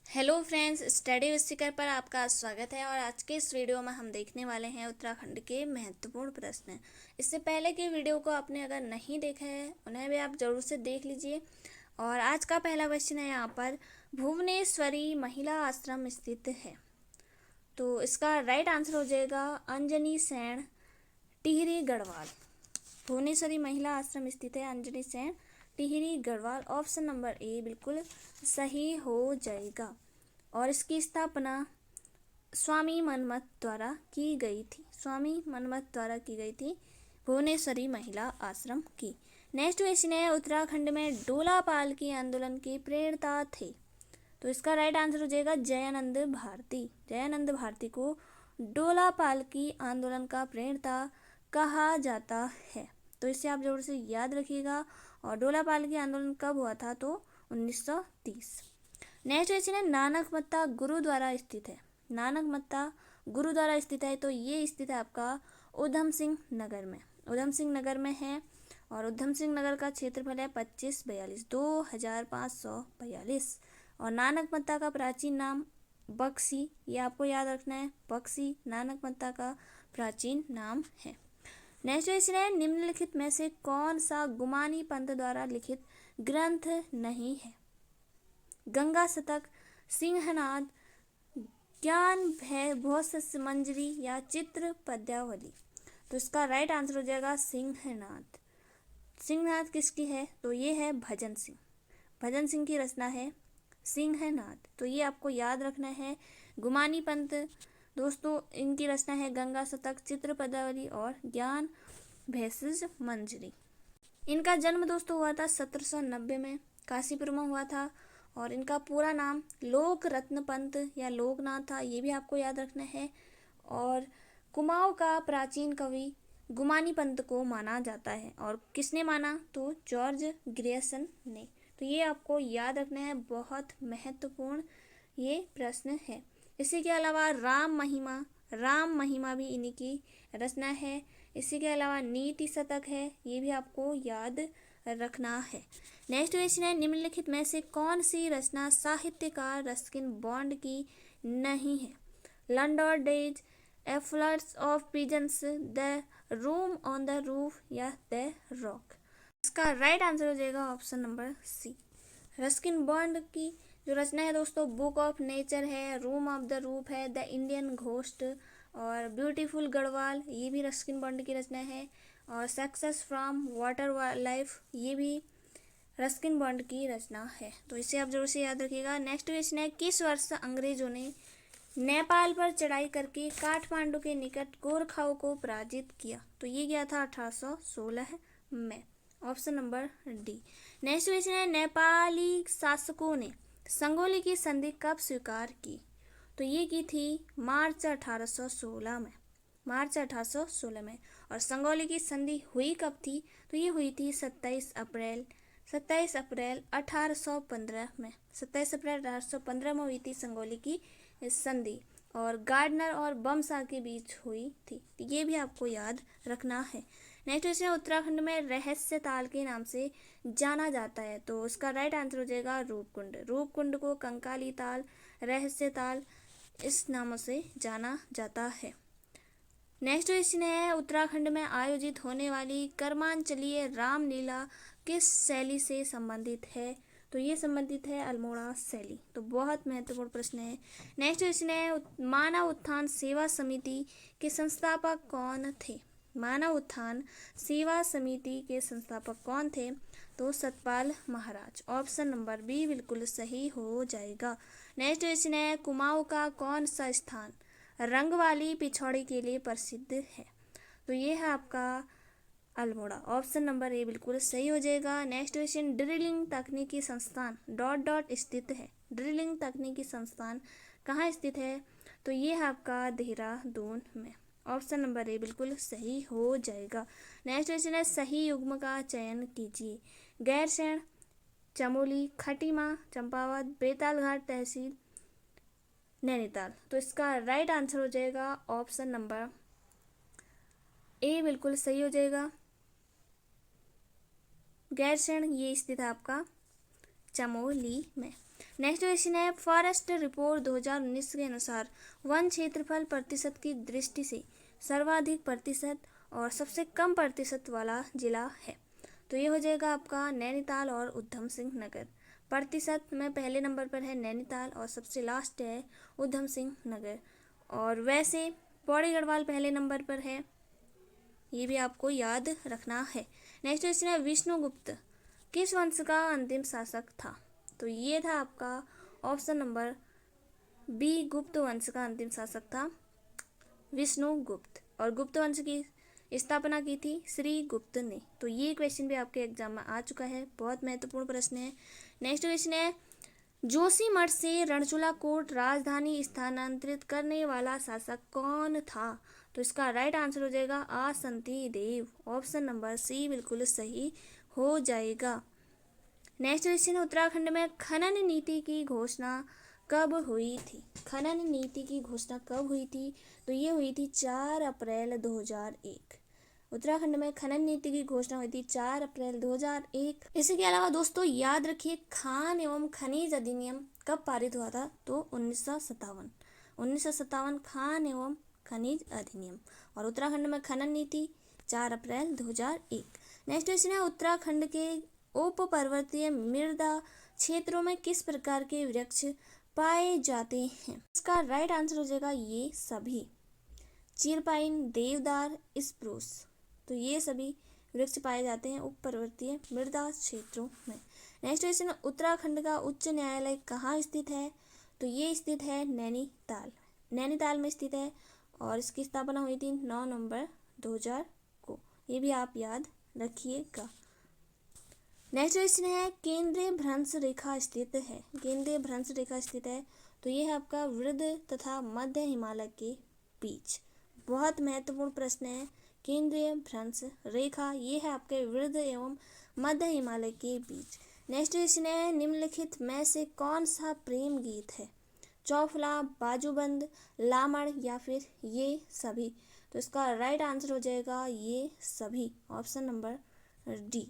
Hello friends, study with शिखर पर आपका स्वागत है। और आज के इस वीडियो में हम देखने वाले हैं उत्तराखंड के महत्वपूर्ण प्रश्न। इससे पहले की वीडियो को आपने अगर नहीं देखा है उन्हें भी आप जरूर से देख लीजिए। और आज का पहला क्वेश्चन है यहाँ पर, भुवनेश्वरी महिला आश्रम स्थित है। तो इसका राइट आंसर हो जाएगा अंजनी सेन, टिहरी गढ़वाल। भुवनेश्वरी महिला आश्रम स्थित है Anjani Sen, Tehri Garhwal. Option number A बिल्कुल सही हो जाएगा। और इसकी स्थापना स्वामी मनमथ द्वारा की गई थी। स्वामी मनमथ द्वारा की गई थी भुवनेश्वरी महिला आश्रम की। नेक्स्ट क्वेश्चन है, उत्तराखंड में डोला पालकी आंदोलन की प्रेरणा थे। तो इसका राइट आंसर हो जाएगा जयानंद भारती। जयानंद भारती को डोला पालकी आंदोलन का प्रेरणा कहा जाता है। तो इसे आप जरूर से याद रखिएगा। और डोला पालकी आंदोलन कब हुआ था? तो 1930। नेक्स्ट क्वेश्चन है, नानक मत्ता गुरुद्वारा स्थित है। नानक मत्ता गुरुद्वारा स्थित है तो ये स्थित है आपका उधम सिंह नगर में। उधम सिंह नगर में है। और उधम सिंह नगर का क्षेत्रफल है 2542 और नानक मत्ता का प्राचीन नाम बक्सी, ये आपको याद रखना है। बक्सी नानक मत्ता का प्राचीन नाम है। नेक्स्ट क्वेश्चन है, निम्नलिखित में से कौन सा गुमानी पंथ द्वारा लिखित ग्रंथ नहीं है? गंगा शतक, सिंहनाद, ज्ञान भौसमंजरी या चित्र पद्यावली। तो इसका राइट आंसर हो जाएगा सिंहनाद। सिंहनाद किसकी है? तो ये है भजन सिंह। भजन सिंह की रचना है सिंहनाद। तो ये आपको याद रखना है। गुमानी पंथ दोस्तों इनकी रचना है गंगा शतक, चित्र पदावली और ज्ञान भौसमंजरी। इनका जन्म दोस्तों हुआ था 1790 में, काशीपुर में हुआ था। और इनका पूरा नाम लोक रत्न पंत या लोकनाथ था, ये भी आपको याद रखना है। और कुमाऊं का प्राचीन कवि गुमानी पंत को माना जाता है। और किसने माना? तो जॉर्ज ग्रियर्सन ने। तो ये आपको याद रखना है, बहुत महत्वपूर्ण ये प्रश्न है। इसी के अलावा राम महिमा भी इन्हीं की रचना है। इसी के अलावा नीति शतक है, ये भी आपको याद रखना है। नेक्स्ट क्वेश्चन है, निम्नलिखित में से कौन सी रचना साहित्यकार रस्किन बॉन्ड की नहीं है? Landour days, a floods of pigeons, the room on the roof या द रॉक। इसका राइट आंसर हो जाएगा option number C. Ruskin Bond की जो रचना है दोस्तों, बुक ऑफ नेचर है, रूम ऑफ द रूफ है, द इंडियन घोस्ट और ब्यूटीफुल गढ़वाल, ये भी रस्किन बॉन्ड की रचना है। और सक्सेस फ्रॉम वाटर लाइफ, ये भी रस्किन बॉन्ड की रचना है। तो इसे आप जरूर से याद रखिएगा। नेक्स्ट क्वेश्चन है, किस वर्ष अंग्रेजों ने नेपाल पर चढ़ाई करके काठमांडू के निकट गोरखाओं को पराजित किया? तो ये गया था 1816 में। Option number D. Next question है, नेपाली शासकों ने संगोली की संधि कब स्वीकार की? तो ये की थी मार्च 1816 में। मार्च 1816 में। और संगोली की संधि हुई कब थी? तो ये हुई थी 27 अप्रैल 1815 में। 27 अप्रैल 1815 में हुई थी संगोली की संधि। और गार्डनर और बमसा के बीच हुई थी। ये भी आपको याद रखना है। नेक्स्ट क्वेश्चन है, उत्तराखंड में रहस्य ताल के नाम से जाना जाता है। तो उसका राइट आंसर हो जाएगा रूपकुंड। रूपकुंड को कंकाली ताल, रहस्य ताल इस नामों से जाना जाता है। नेक्स्ट क्वेश्चन है, उत्तराखंड में आयोजित होने वाली कर्मांचलीय रामलीला किस शैली से संबंधित है? तो ये संबंधित है अल्मोड़ा शैली। तो बहुत महत्वपूर्ण प्रश्न है। नेक्स्ट क्वेश्चन है, मानव उत्थान सेवा समिति के संस्थापक कौन थे? मानव उत्थान सेवा समिति के संस्थापक कौन थे? तो Satpal Maharaj. Option number B बिल्कुल सही हो जाएगा। नेक्स्ट क्वेश्चन है, कुमाऊं का कौन सा स्थान रंगवाली पिछौड़ी के लिए प्रसिद्ध है? तो ये है आपका अल्मोड़ा। ऑप्शन नंबर ए बिल्कुल सही हो जाएगा। नेक्स्ट क्वेश्चन, ड्रिलिंग तकनीकी संस्थान स्थित है। ड्रिलिंग तकनीकी संस्थान कहाँ स्थित है? तो ये है आपका देहरादून में। ऑप्शन नंबर ए बिल्कुल सही हो जाएगा। नेक्स्ट क्वेश्चन है, सही युग्म का चयन कीजिए। गैरसैंण, चमोली, खटीमा, चंपावत, बेताल घाट तहसील, नैनीताल। तो इसका राइट आंसर हो जाएगा ऑप्शन नंबर ए बिल्कुल सही हो जाएगा। गैरसैंण ये स्थित है आपका चमोली में। नेक्स्ट क्वेश्चन है, फॉरेस्ट रिपोर्ट 2019 के अनुसार वन क्षेत्रफल प्रतिशत की दृष्टि से सर्वाधिक प्रतिशत और सबसे कम प्रतिशत वाला जिला है। तो ये हो जाएगा आपका नैनीताल और उधम सिंह नगर। प्रतिशत में पहले नंबर पर है नैनीताल और सबसे लास्ट है उधम सिंह नगर। और वैसे पौड़ी गढ़वाल पहले नंबर पर है, ये भी आपको याद रखना है। नेक्स्ट क्वेश्चन है, विष्णुगुप्त किस वंश का अंतिम शासक था? तो ये था आपका ऑप्शन नंबर बी, गुप्त वंश का अंतिम शासक था विष्णुगुप्त। और गुप्त वंश की स्थापना की थी श्री गुप्त ने। तो ये क्वेश्चन भी आपके एग्जाम में आ चुका है, बहुत महत्वपूर्ण प्रश्न है। नेक्स्ट क्वेश्चन है, जोशीमठ से रणचूला कोट राजधानी स्थानांतरित करने वाला शासक कौन था? तो इसका राइट आंसर हो जाएगा आसंती देव। ऑप्शन नंबर सी बिल्कुल सही हो जाएगा। नेक्स्ट क्वेश्चन है, उत्तराखंड में खनन नीति की घोषणा कब हुई थी? खनन नीति की घोषणा कब हुई थी? तो ये हुई थी 4 अप्रैल 2001। उत्तराखंड में खनन नीति की घोषणा हुई थी 4 अप्रैल 2001। इसके अलावा दोस्तों याद रखिए, खान एवं खनिज अधिनियम कब पारित हुआ था? तो 1957 खान एवं खनिज अधिनियम। और उत्तराखंड में खनन नीति 4 अप्रैल 2001। नेक्स्ट क्वेश्चन है, उत्तराखंड के उप पर्वतीय मृदा क्षेत्रों में किस प्रकार के वृक्ष पाए जाते हैं? इसका राइट आंसर हो जाएगा ये सभी, चीरपाइन, देवदार, स्प्रूस। तो ये सभी वृक्ष पाए जाते हैं उप पर्वतीय मृदा क्षेत्रों में। नेक्स्ट क्वेश्चन, उत्तराखंड का उच्च न्यायालय कहाँ स्थित है? तो ये स्थित है नैनीताल। नैनीताल में स्थित है और इसकी स्थापना हुई थी 9 नवंबर 2000 को। ये भी आप याद रखिएगा। नेक्स्ट क्वेश्चन है, केंद्रीय भ्रंश रेखा स्थित है। केंद्रीय भ्रंश रेखा स्थित है तो ये है आपका वृद्ध तथा मध्य हिमालय के बीच। बहुत महत्वपूर्ण प्रश्न है। केंद्रीय भ्रंश रेखा ये है आपके वृद्ध एवं मध्य हिमालय के बीच। नेक्स्ट क्वेश्चन है, निम्नलिखित में से कौन सा प्रेम गीत है? चौफला, बाजूबंद, लामड़ या फिर ये सभी? तो इसका राइट आंसर हो जाएगा ये सभी, option number D.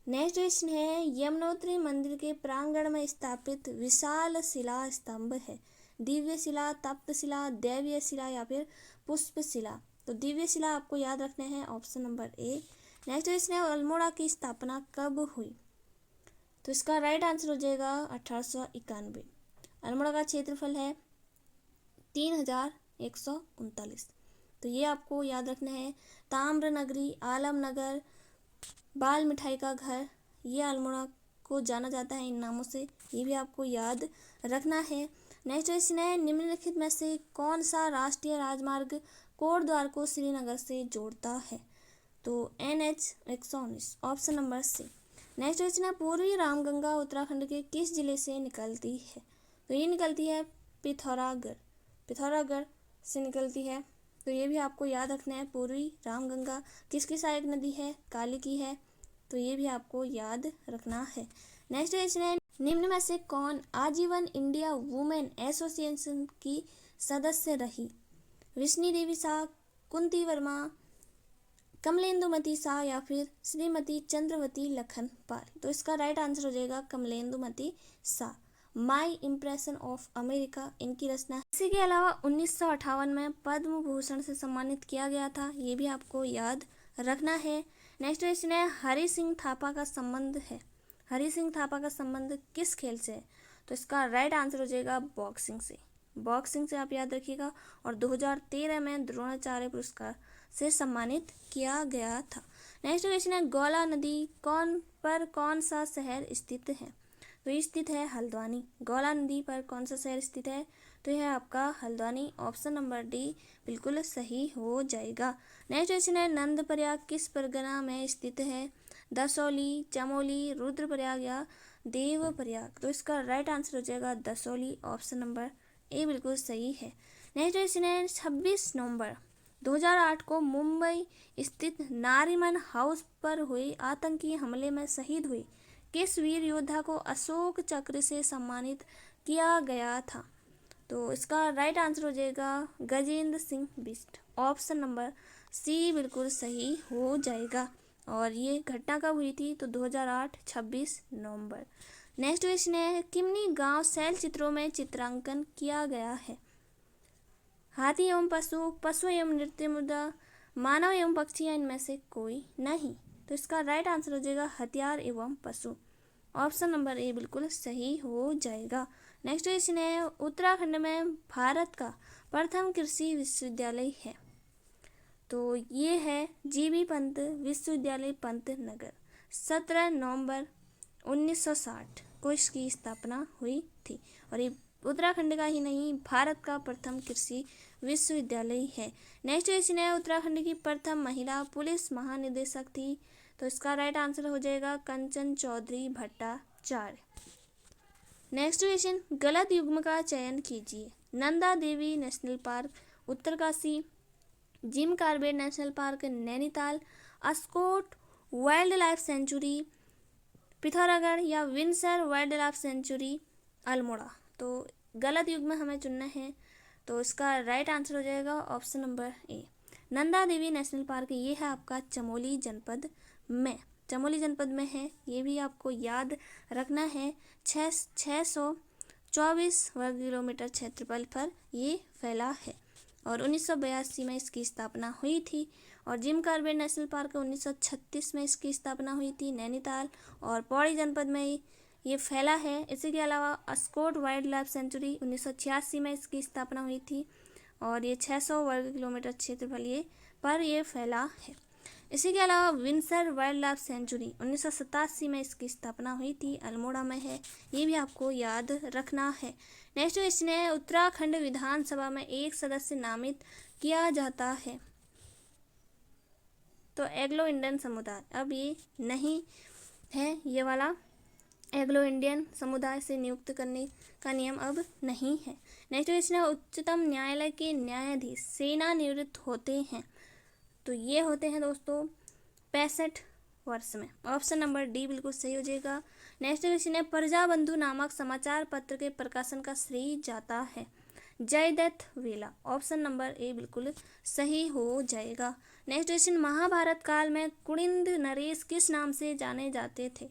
Next question है, यमुनोत्री मंदिर के प्रांगण में स्थापित विशाल शिला स्तंभ है। दिव्य शिला, तप्त शिला, दैवीय शिला या फिर पुष्प शिला? तो दिव्य शिला आपको याद रखना है, option number A. Next question है, अल्मोड़ा की स्थापना कब हुई? तो इसका राइट आंसर हो जाएगा 1891। अल्मोड़ा का क्षेत्रफल है 3139। तो ये आपको याद रखना है। ताम्र नगरी, आलम नगर, बाल मिठाई का घर, ये अल्मोड़ा को जाना जाता है इन नामों से, ये भी आपको याद रखना है। नेक्स्ट क्वेश्चन है, निम्नलिखित में से कौन सा राष्ट्रीय राजमार्ग कोटद्वार को श्रीनगर से जोड़ता है? तो NH 119, option number C. Next question है, पूर्वी रामगंगा उत्तराखंड के किस जिले से निकलती है? तो ये निकलती है पिथौरागढ़ से निकलती है। तो ये भी आपको याद रखना है। पूर्वी रामगंगा किसकी सहायक नदी है? काली की है। तो ये भी आपको याद रखना है। नेक्स्ट क्वेश्चन है, निम्न में से कौन आजीवन इंडिया वुमेन एसोसिएशन की सदस्य रही? विष्णु देवी शाह, कुंती वर्मा, कमलेंदुमती शाह या फिर श्रीमती चंद्रवती लखनपाल? तो इसका राइट आंसर हो जाएगा कमलेंदुमती शाह। माई इम्प्रेशन ऑफ अमेरिका इनकी रचना है। इसी के अलावा 1958 में पद्म भूषण से सम्मानित किया गया था, ये भी आपको याद रखना है। नेक्स्ट क्वेश्चन है, हरि सिंह थापा का संबंध है। हरि सिंह थापा का संबंध किस खेल से है? तो इसका राइट आंसर हो जाएगा बॉक्सिंग से। बॉक्सिंग से आप याद रखिएगा। और 2013 में द्रोणाचार्य पुरस्कार से सम्मानित किया गया था। नेक्स्ट क्वेश्चन है, गौला नदी कौन सा शहर स्थित है? तो ये स्थित है हल्द्वानी। गौला नदी पर कौन सा शहर स्थित है? तो यह आपका हल्द्वानी, ऑप्शन नंबर डी बिल्कुल सही हो जाएगा। नेक्स्ट क्वेश्चन है, नंदप्रयाग किस परगना में स्थित है? दसौली, चमोली, रुद्रप्रयाग या देवप्रयाग? तो इसका राइट आंसर हो जाएगा दसौली, ऑप्शन नंबर ए बिल्कुल सही है। नेक्स्ट क्वेश्चन है, 26 नवंबर 2008 को मुंबई स्थित नारीमन हाउस पर हुए आतंकी हमले में शहीद हुए किस वीर योद्धा को अशोक चक्र से सम्मानित किया गया था? तो इसका राइट आंसर हो जाएगा Gajendra Singh Bisht, option number C बिल्कुल सही हो जाएगा। और ये घटना कब हुई थी? तो 2008 26 नवंबर। नेक्स्ट क्वेश्चन है, किमनी गांव शैल चित्रों में चित्रांकन किया गया है? हाथी एवं पशु, पशु एवं नृत्य मुद्रा, मानव एवं पक्षी या इनमें से कोई नहीं। तो इसका राइट आंसर हो जाएगा हथियार एवं पशु। ऑप्शन नंबर ए बिल्कुल सही हो जाएगा। नेक्स्ट क्वेश्चन है, उत्तराखंड में भारत का प्रथम कृषि विश्वविद्यालय है? तो ये है जीबी पंत विश्वविद्यालय पंतनगर। 17 नवंबर 1960 को इसकी स्थापना हुई थी और ये उत्तराखंड का ही नहीं भारत का प्रथम कृषि विश्वविद्यालय है। नेक्स्ट क्वेश्चन है, उत्तराखंड की प्रथम महिला पुलिस महानिदेशक थी? तो इसका राइट आंसर हो जाएगा कंचन चौधरी भट्टाचार्य। नेक्स्ट क्वेश्चन, गलत युग्म का चयन कीजिए। Nanda Devi national park Uttarkashi, Jim Corbett national park Nainital, Askot wildlife sanctuary Pithoragarh या Binsar wildlife sanctuary Almora. तो गलत युग्म हमें चुनना है, तो इसका राइट आंसर हो जाएगा option number A Nanda Devi national park. ये है आपका चमोली जनपद में है। ये भी आपको याद रखना है। 624 वर्ग किलोमीटर क्षेत्रफल पर ये फैला है और 1982 में इसकी स्थापना हुई थी। और जिम कॉर्बेट नेशनल पार्क 1936 में इसकी स्थापना हुई थी नैनीताल और पौड़ी जनपद में ये फैला है। इसी के अलावा अस्कोट वाइल्ड लाइफ सेंचुरी 1986 में इसकी स्थापना हुई थी और ये 600 वर्ग किलोमीटर क्षेत्रफल पर ये फैला है। इसी के अलावा विंसर वाइल्ड लाइफ सेंचुरी 1987 में इसकी स्थापना हुई थी, अल्मोड़ा में है। ये भी आपको याद रखना है। नेक्स्ट क्वेश्चन है, उत्तराखंड विधानसभा में एक सदस्य नामित किया जाता है? तो एग्लो इंडियन समुदाय। अब ये नहीं है, ये वाला एग्लो इंडियन समुदाय से नियुक्त करने का नियम अब नहीं है। नेक्स्ट क्वेश्चन है, उच्चतम न्यायालय के न्यायाधीश सेवानिवृत्त होते हैं? तो ये होते हैं दोस्तों 65 वर्ष में। ऑप्शन नंबर डी बिल्कुल सही हो जाएगा। नेक्स्ट क्वेश्चन है, प्रजाबंधु नामक समाचार पत्र के प्रकाशन का श्रेय जाता है? जयदत्त वेला। ऑप्शन नंबर ए बिल्कुल सही हो जाएगा। नेक्स्ट क्वेश्चन, महाभारत काल में कुनिंद नरेश किस नाम से जाने जाते थे?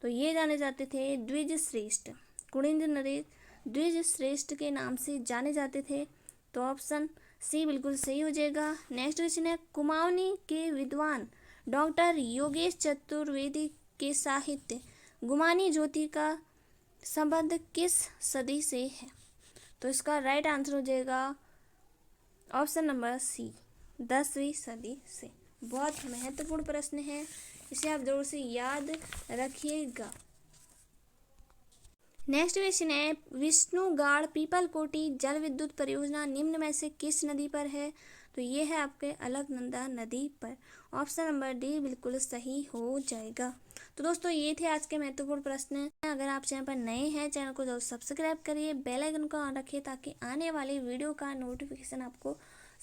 तो ये जाने जाते थे द्विज श्रेष्ठ। कुनिंद नरेश द्विज श्रेष्ठ के नाम से जाने जाते थे। तो ऑप्शन सी बिल्कुल सही हो जाएगा। नेक्स्ट क्वेश्चन है, कुमाऊनी के विद्वान डॉक्टर योगेश चतुर्वेदी के साहित्य गुमानी ज्योति का संबंध किस सदी से है? तो इसका राइट आंसर हो जाएगा ऑप्शन नंबर सी 10वीं सदी से। बहुत महत्वपूर्ण प्रश्न है, इसे आप जरूर से याद रखिएगा। नेक्स्ट क्वेश्चन है, विष्णुगाड़ पीपलकोटी जल विद्युत परियोजना निम्न में से किस नदी पर है? तो ये है आपके अलकनंदा नदी पर। ऑप्शन नंबर डी बिल्कुल सही हो जाएगा। तो दोस्तों ये थे आज के महत्वपूर्ण प्रश्न। अगर आप चैनल पर नए हैं, चैनल को जरूर सब्सक्राइब करिए, बेल आइकन को ऑन रखिए ताकि आने वाली वीडियो का नोटिफिकेशन आपको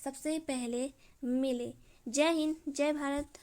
सबसे पहले मिले। जय हिंद, जय भारत।